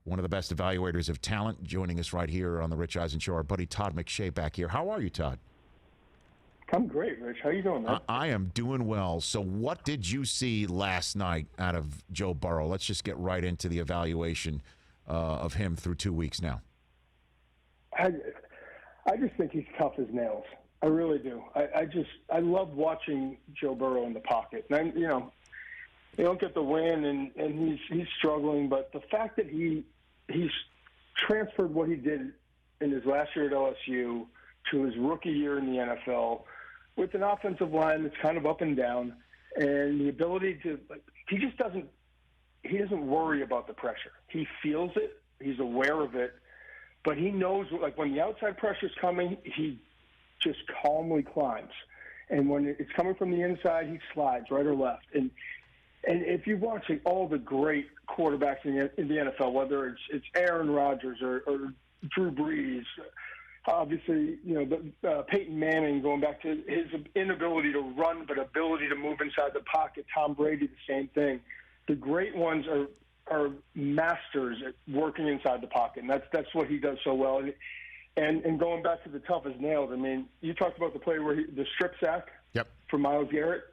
one of the best evaluators of talent, joining us right here on the Rich Eisen Show. Our buddy Todd McShay back here. How are you, Todd? I'm great, Rich. How you doing, man? I am doing well. So what did you see last night out of Joe Burrow? Let's just get right into the evaluation of him through 2 weeks now. I just think he's tough as nails. I really do. I love watching Joe Burrow in the pocket. And they don't get the win, and he's struggling. But the fact that he's transferred what he did in his last year at LSU to his rookie year in the NFL with an offensive line that's kind of up and down, and the ability to he doesn't worry about the pressure. He feels it. He's aware of it. But he knows, when the outside pressure's coming, he just calmly climbs. And when it's coming from the inside, he slides right or left. And if you're watching all the great quarterbacks in the NFL, whether it's Aaron Rodgers or Drew Brees, obviously, Peyton Manning, going back to his inability to run but ability to move inside the pocket, Tom Brady, the same thing. The great ones are masters at working inside the pocket, and that's what he does so well. And going back to the tough as nails, I mean, you talked about the play where the strip sack for Myles Garrett.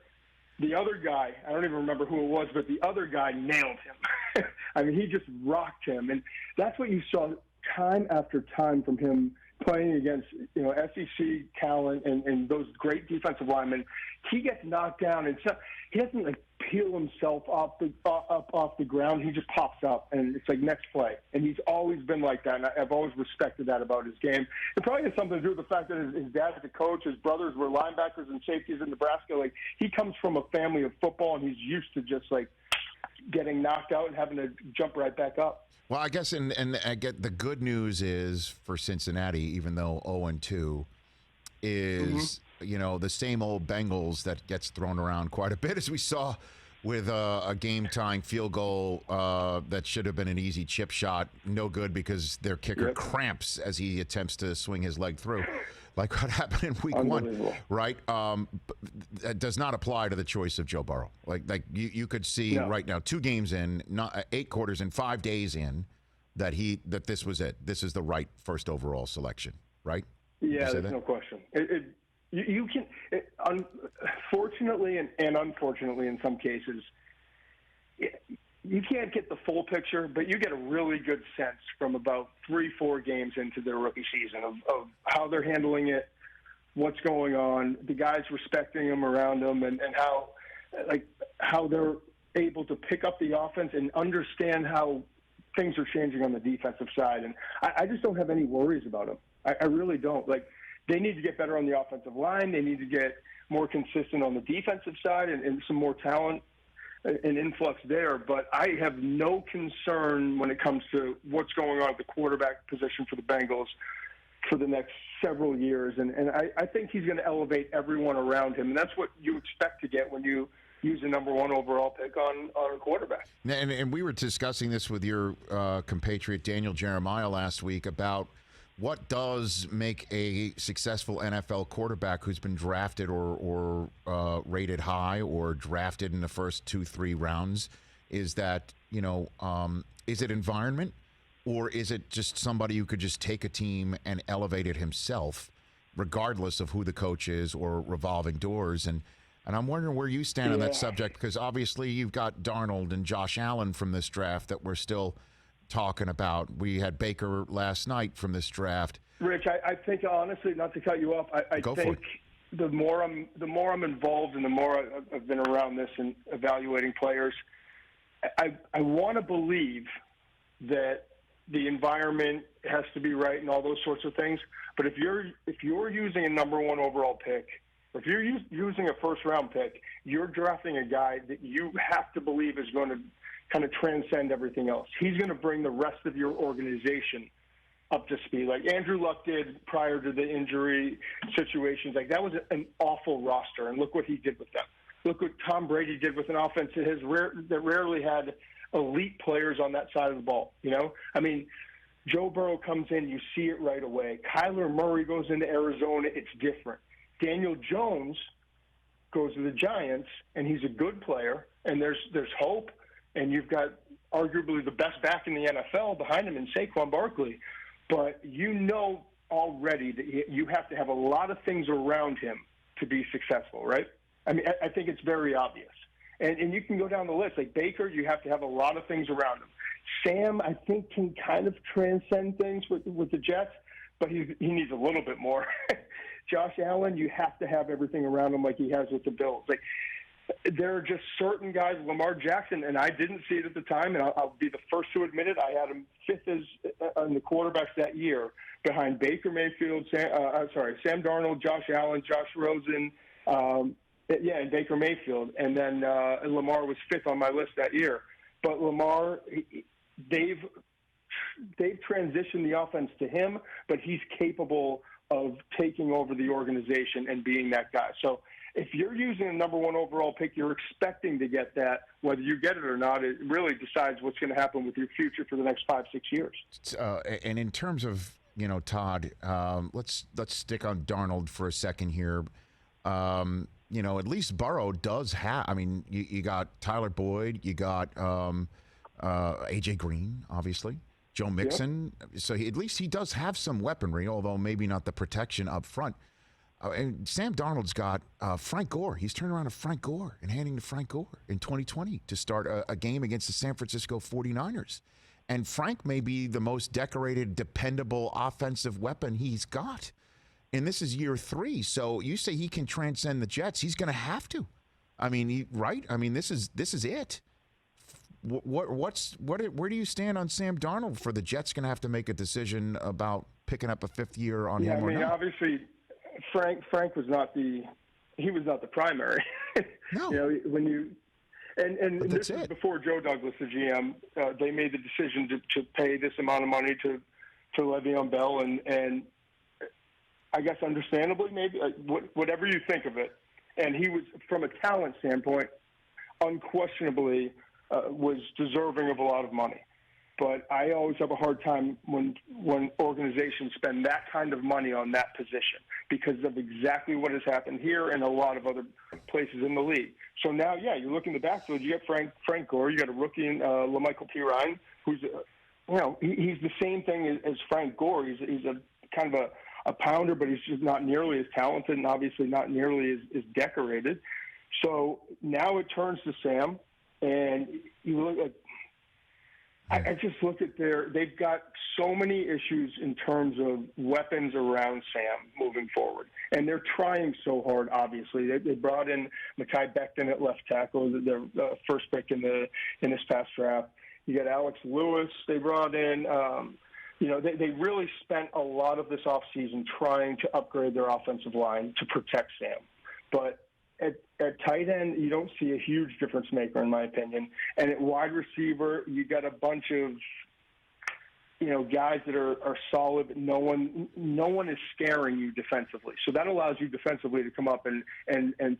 The other guy, I don't even remember who it was, but the other guy nailed him. I mean, he just rocked him, and that's what you saw time after time from him playing against SEC talent and those great defensive linemen. He gets knocked down, and he doesn't peel himself off the ground. He just pops up, and it's next play. And he's always been like that, and I've always respected that about his game. It probably has something to do with the fact that his dad was a coach, his brothers were linebackers and safeties in Nebraska. He comes from a family of football, and he's used to just getting knocked out and having to jump right back up. Well, I guess, and I get the good news is for Cincinnati, even though 0-2, is the same old Bengals that gets thrown around quite a bit, as we saw with a game-tying field goal that should have been an easy chip shot, no good because their kicker cramps as he attempts to swing his leg through, like what happened in week 1, right? That does not apply to the choice of Joe Burrow. You could see right now, 2 games in, 8 quarters in, 5 days in, that this was it. This is the right first overall selection, right? Yeah, there's no question. You can, fortunately and unfortunately in some cases, you can't get the full picture, but you get a really good sense from about 3-4 games into their rookie season of how they're handling it, what's going on, the guys respecting them around them, and how they're able to pick up the offense and understand how things are changing on the defensive side. And I just don't have any worries about them. I really don't. They need to get better on the offensive line. They need to get more consistent on the defensive side and some more talent and influx there. But I have no concern when it comes to what's going on at the quarterback position for the Bengals for the next several years. And I think he's going to elevate everyone around him. And that's what you expect to get when you use a number 1 overall pick on a quarterback. And we were discussing this with your compatriot Daniel Jeremiah last week about what does make a successful NFL quarterback who's been drafted or rated high or drafted in the first 2-3 rounds. Is that, is it environment, or is it just somebody who could just take a team and elevate it himself, regardless of who the coach is or revolving doors? And I'm wondering where you stand on that subject, because obviously you've got Darnold and Josh Allen from this draft that we're still talking about. We had Baker last night from this draft. Rich, I think, honestly, not to cut you off, I think the more I'm involved and the more I've been around this and evaluating players, I want to believe that the environment has to be right and all those sorts of things. But if you're using a number 1 overall pick, or if you're using a first-round pick, you're drafting a guy that you have to believe is going to kind of transcend everything else. He's going to bring the rest of your organization up to speed, like Andrew Luck did prior to the injury situations. That was an awful roster, and look what he did with them. Look what Tom Brady did with an offense that rarely had elite players on that side of the ball. I mean, Joe Burrow comes in, you see it right away. Kyler Murray goes into Arizona, it's different. Daniel Jones goes to the Giants, and he's a good player, and there's hope. And you've got arguably the best back in the NFL behind him in Saquon Barkley. But you know already that you have to have a lot of things around him to be successful, right? I mean, I think it's very obvious. And you can go down the list. Like Baker, you have to have a lot of things around him. Sam, I think, can kind of transcend things with the Jets, but he needs a little bit more. Josh Allen, you have to have everything around him like he has with the Bills. Like, there are just certain guys, Lamar Jackson, and I didn't see it at the time, and I'll be the first to admit it. I had him fifth on the quarterbacks that year behind Baker Mayfield, Sam Darnold, Josh Allen, Josh Rosen, and Baker Mayfield. And then Lamar was fifth on my list that year. But Lamar, they've transitioned the offense to him, but he's capable of taking over the organization and being that guy. So if you're using a number one overall pick, you're expecting to get that. Whether you get it or not, it really decides what's going to happen with your future for the next 5-6 years. And in terms of, Todd, let's stick on Darnold for a second here. At least Burrow does have. I mean, you got Tyler Boyd, you got AJ Green, obviously, Joe Mixon. Yep. So at least he does have some weaponry, although maybe not the protection up front. And Sam Darnold's got Frank Gore. He's turned around to Frank Gore and handing to Frank Gore in 2020 to start a game against the San Francisco 49ers. And Frank may be the most decorated, dependable offensive weapon he's got. And this is year 3. So you say he can transcend the Jets. He's going to have to. I mean, right? I mean, this is it. Where do you stand on Sam Darnold for the Jets going to have to make a decision about picking up a 5th year on him or not? Obviously – Frank was not the primary. No. And this is before Joe Douglas, the GM. They made the decision to pay this amount of money to Le'Veon Bell, and I guess understandably, maybe whatever you think of it. And he was, from a talent standpoint, unquestionably was deserving of a lot of money. But I always have a hard time when organizations spend that kind of money on that position because of exactly what has happened here and a lot of other places in the league. So now, you look in the backfield, you got Frank Gore, you got a rookie in LaMichael Pirine, who's he's the same thing as Frank Gore. He's a kind of a pounder, but he's just not nearly as talented and obviously not nearly as decorated. So now it turns to Sam, and you look at. I just look at they've got so many issues in terms of weapons around Sam moving forward. And they're trying so hard, obviously. They brought in Mekhi Becton at left tackle, their first pick in this past draft. You got Alex Lewis they brought in. They really spent a lot of this offseason trying to upgrade their offensive line to protect Sam. But at tight end, you don't see a huge difference maker, in my opinion. And at wide receiver, you got a bunch of, guys that are solid, but no one is scaring you defensively. So that allows you defensively to come up and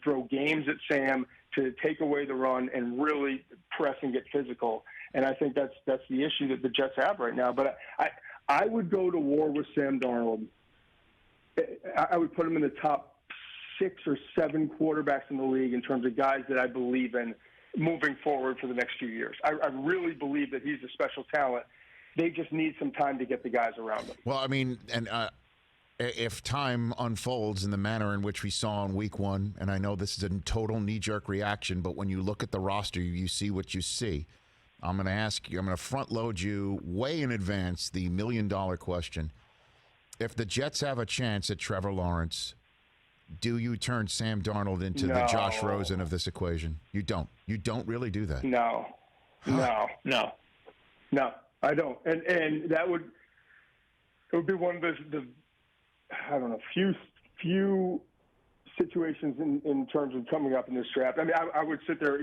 throw games at Sam to take away the run and really press and get physical. And I think that's the issue that the Jets have right now. But I would go to war with Sam Darnold. I would put him in the top 6 or 7 quarterbacks in the league in terms of guys that I believe in moving forward for the next few years. I really believe that he's a special talent. They just need some time to get the guys around him. Well, I mean, and if time unfolds in the manner in which we saw in week 1, and I know this is a total knee-jerk reaction, but when you look at the roster, you see what you see. I'm going to ask you, I'm going to front load you way in advance the $1 million question. If the Jets have a chance at Trevor Lawrence, do you turn Sam Darnold into the Josh Rosen of this equation? You don't. You don't really do that. No, I don't. And that would be one of the I don't know, few situations in terms of coming up in this draft. I mean, I would sit there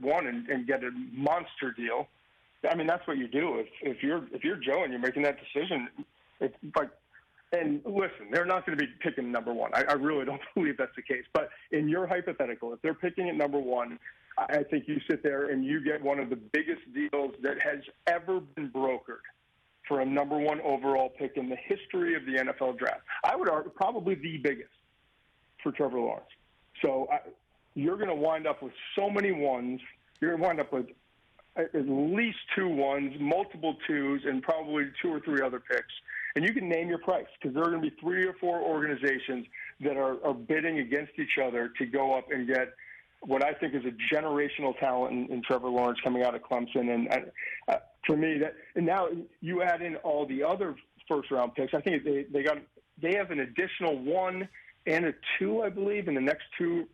one and get a monster deal. I mean, that's what you do if you're Joe and you're making that decision. It's like. And listen, they're not going to be picking number 1. I really don't believe that's the case. But in your hypothetical, if they're picking at number 1, I think you sit there and you get one of the biggest deals that has ever been brokered for a number 1 overall pick in the history of the NFL draft. I would argue probably the biggest for Trevor Lawrence. So you're going to wind up with so many ones. You're going to wind up with at least 2 ones, multiple 2s, and probably 2 or 3 other picks. And you can name your price, because there are going to be 3 or 4 organizations that are bidding against each other to go up and get what I think is a generational talent in Trevor Lawrence coming out of Clemson. And for me, and now you add in all the other first-round picks. I think they have an additional 1 and a 2, I believe, in the next 2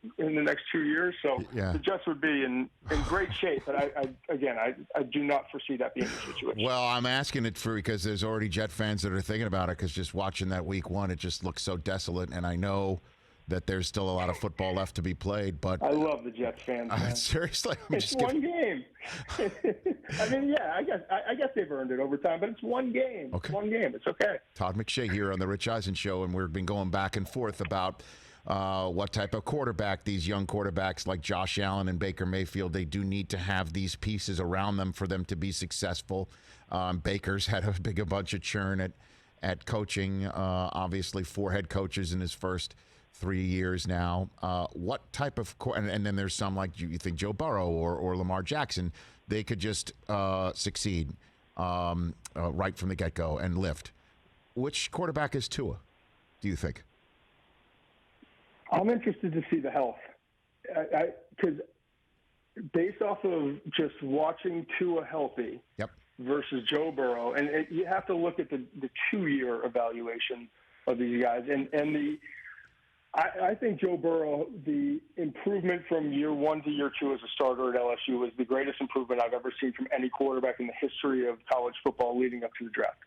years. So the Jets would be in great shape. But I do not foresee that being the situation. Well, I'm asking it because there's already Jet fans that are thinking about it, because just watching that week 1, it just looks so desolate. And I know that there's still a lot of football left to be played, but I love the Jets fans. Seriously, it's one game. I mean, I guess they've earned it over time, but it's one game. Okay. It's one game. It's okay. Todd McShay here on the Rich Eisen Show, and we've been going back and forth about what type of quarterback these young quarterbacks like Josh Allen and Baker Mayfield, they do need to have these pieces around them for them to be successful. Baker's had a bunch of churn at coaching, obviously 4 head coaches in his first 3 years now. What type of and then there's some like you think Joe Burrow or Lamar Jackson, they could just succeed right from the get-go and lift. Which quarterback is Tua, do you think? I'm interested to see the health, because based off of just watching Tua healthy versus Joe Burrow, and you have to look at the 2-year evaluation of these guys, and I think Joe Burrow, the improvement from year 1 to year 2 as a starter at LSU was the greatest improvement I've ever seen from any quarterback in the history of college football leading up to the draft.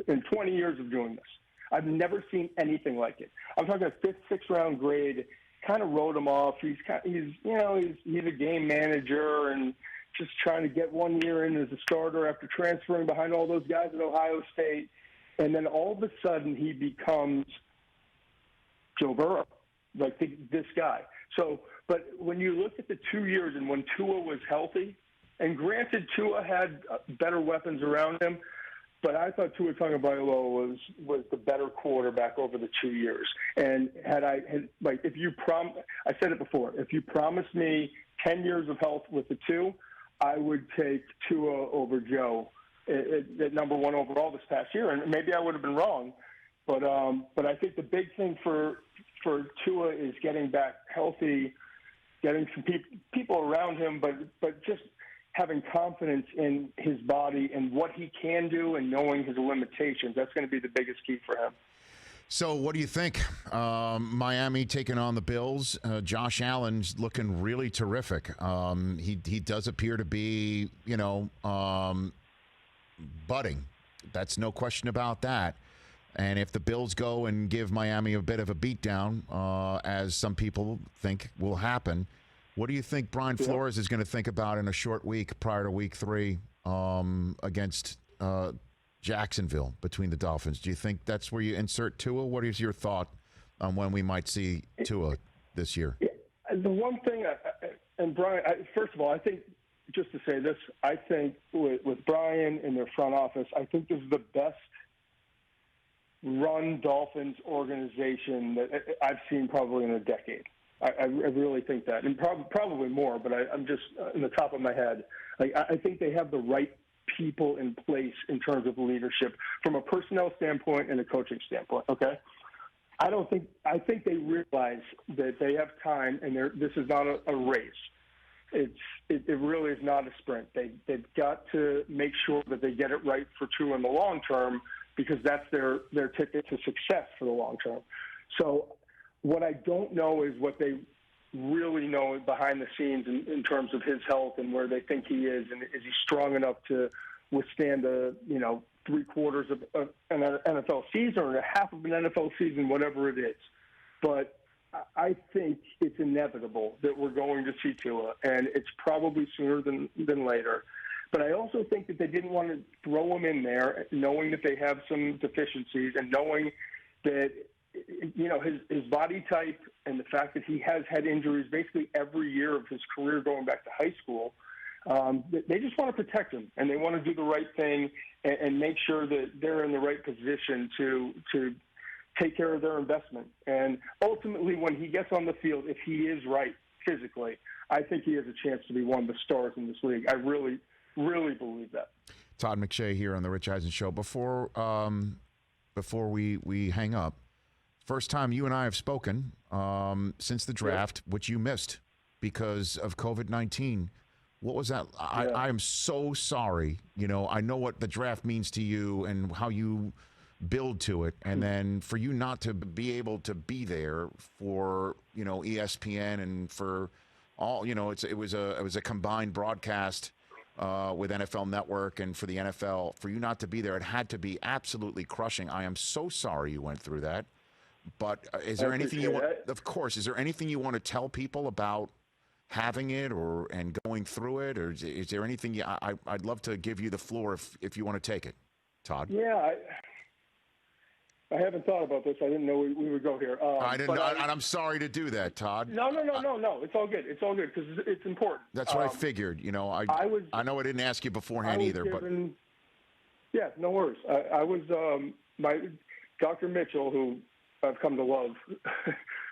In 20 years of doing this, I've never seen anything like it. I'm talking a 5th, 6th round grade, kind of wrote him off. He's a game manager and just trying to get 1 year in as a starter after transferring behind all those guys at Ohio State. And then all of a sudden he becomes Joe Burrow, like this guy. So, but when you look at the 2 years and when Tua was healthy, and granted Tua had better weapons around him, but I thought Tua Tagovailoa was the better quarterback over the 2 years. And if you I said it before, if you promised me 10 years of health with the 2, I would take Tua over Joe at number 1 overall this past year. And maybe I would have been wrong. But I think the big thing for Tua is getting back healthy, getting some people around him, but just having confidence in his body and what he can do and knowing his limitations. That's going to be the biggest key for him. So what do you think? Miami taking on the Bills. Josh Allen's looking really terrific. He does appear to be, budding. That's no question about that. And if the Bills go and give Miami a bit of a beatdown, as some people think will happen, what do you think Brian Flores is going to think about in a short week prior to week 3 against Jacksonville between the Dolphins? Do you think that's where you insert Tua? What is your thought on when we might see Tua this year? The one thing, and Brian, first of all, I think, just to say this, I think with Brian and their front office, I think this is the best run Dolphins organization that I've seen probably in a decade. I really think that, and probably more, but I'm just in the top of my head. I think they have the right people in place in terms of leadership from a personnel standpoint and a coaching standpoint. Okay, I think they realize that they have time, and this is not a race. It really is not a sprint. They've got to make sure that they get it right for Tua in the long term, because that's their ticket to success for the long term. So what I don't know is what they really know behind the scenes in terms of his health and where they think he is, and is he strong enough to withstand three-quarters of an NFL season or a half of an NFL season, whatever it is. But I think it's inevitable that we're going to see Tua, and it's probably sooner than later. But I also think that they didn't want to throw him in there knowing that they have some deficiencies and knowing that, his body type and the fact that he has had injuries basically every year of his career going back to high school. They just want to protect him, and they want to do the right thing and make sure that they're in the right position to take care of their investment. And ultimately, when he gets on the field, if he is right physically, I think he has a chance to be one of the stars in this league. I really, really believe that. Todd McShay here on the Rich Eisen Show. Before we hang up, first time you and I have spoken since the draft, which you missed because of COVID-19. What was that? I am so sorry. You know, I know what the draft means to you and how you build to it, and then for you not to be able to be there for, you know, ESPN and for all, you know, it was a combined broadcast with NFL Network and for the NFL. For you not to be there, it had to be absolutely crushing. I am so sorry you went through that. But is there anything you want? Of course, is there anything you want to tell people about having it and going through it, or is there anything I'd love to give you the floor if you want to take it, Todd? Yeah, I haven't thought about this. I didn't know we would go here. I didn't, and I'm sorry to do that, Todd. No. It's all good. It's all good because it's important. That's what I figured. You know, I know I didn't ask you beforehand either, but yeah, no worries. I was my Dr. Mitchell, who I've come to love,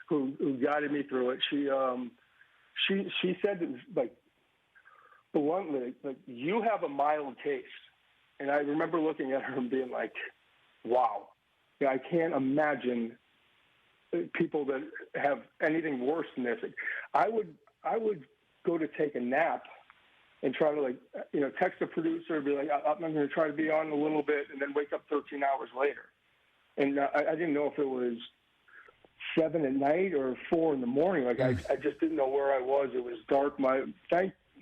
who guided me through it. She said that, like, bluntly, like, you have a mild case. And I remember looking at her and being like, wow. Yeah, I can't imagine people that have anything worse than this. I would go to take a nap and try to, like, you know, text a producer and be like, I'm going to try to be on a little bit, and then wake up 13 hours later. And I didn't know if it was 7 at night or 4 in the morning. Like, I just didn't know where I was. It was dark.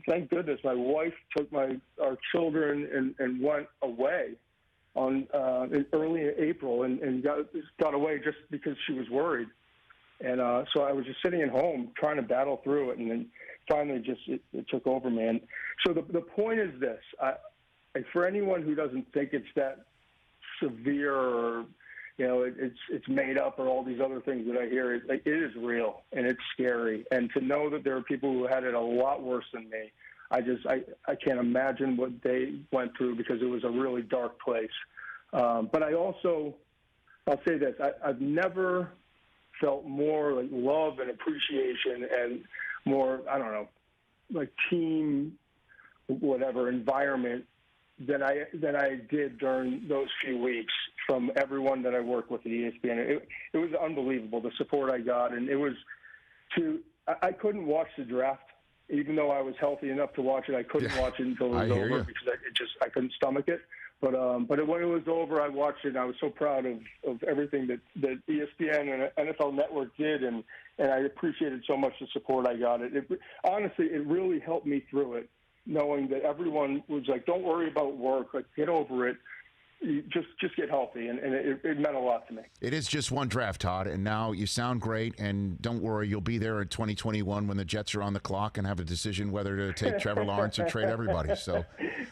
Thank goodness my wife took our children and went away on early April and got away just because she was worried. And so I was just sitting at home trying to battle through it, and then finally it took over, man. So the point is this: for anyone who doesn't think it's that severe, or, you know, it's made up, or all these other things that I hear, it is real and it's scary. And to know that there are people who had it a lot worse than me, I can't imagine what they went through, because it was a really dark place. But I'll say this: I've never felt more like love and appreciation and more, I don't know, like team, whatever environment than I did during those few weeks from everyone that I worked with at ESPN. It was unbelievable, the support I got, and it was I couldn't watch the draft. Even though I was healthy enough to watch it, I couldn't watch it until it was over because I couldn't stomach it. But when it was over, I watched it, and I was so proud of everything that ESPN and NFL Network did, and I appreciated so much the support I got. Honestly, it really helped me through it, knowing that everyone was like, "Don't worry about work, like, get over it. You just get healthy," and it meant a lot to me. It is just one draft, Todd, and now you sound great, and don't worry, you'll be there in 2021 when the Jets are on the clock and have a decision whether to take Trevor Lawrence or trade everybody. So,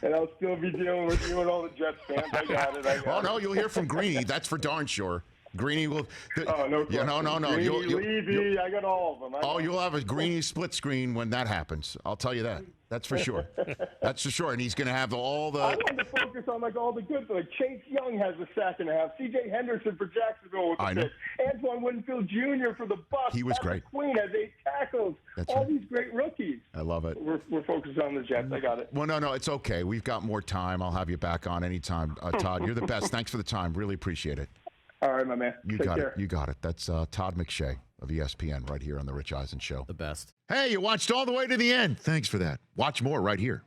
and I'll still be dealing with you and all the Jets fans. I got it. Oh no, you'll hear from Greeny. That's for darn sure. Greeny will. No. Greeny, Levy, I got all of them. You'll have a Greeny split screen when that happens. I'll tell you that. That's for sure. That's for sure. And he's going to have all the. I want to focus on all the good. Like Chase Young has a sack and a half. C.J. Henderson for Jacksonville with the pick. Antoine Winfield Jr. for the Bucs. He was great. Queen has 8 tackles. That's all right. These great rookies. I love it. We're focused on the Jets. I got it. Well, no, it's okay. We've got more time. I'll have you back on anytime, Todd. You're the best. Thanks for the time. Really appreciate it. All right, my man. You got it. You got it. That's Todd McShay of ESPN right here on The Rich Eisen Show. The best. Hey, you watched all the way to the end. Thanks for that. Watch more right here.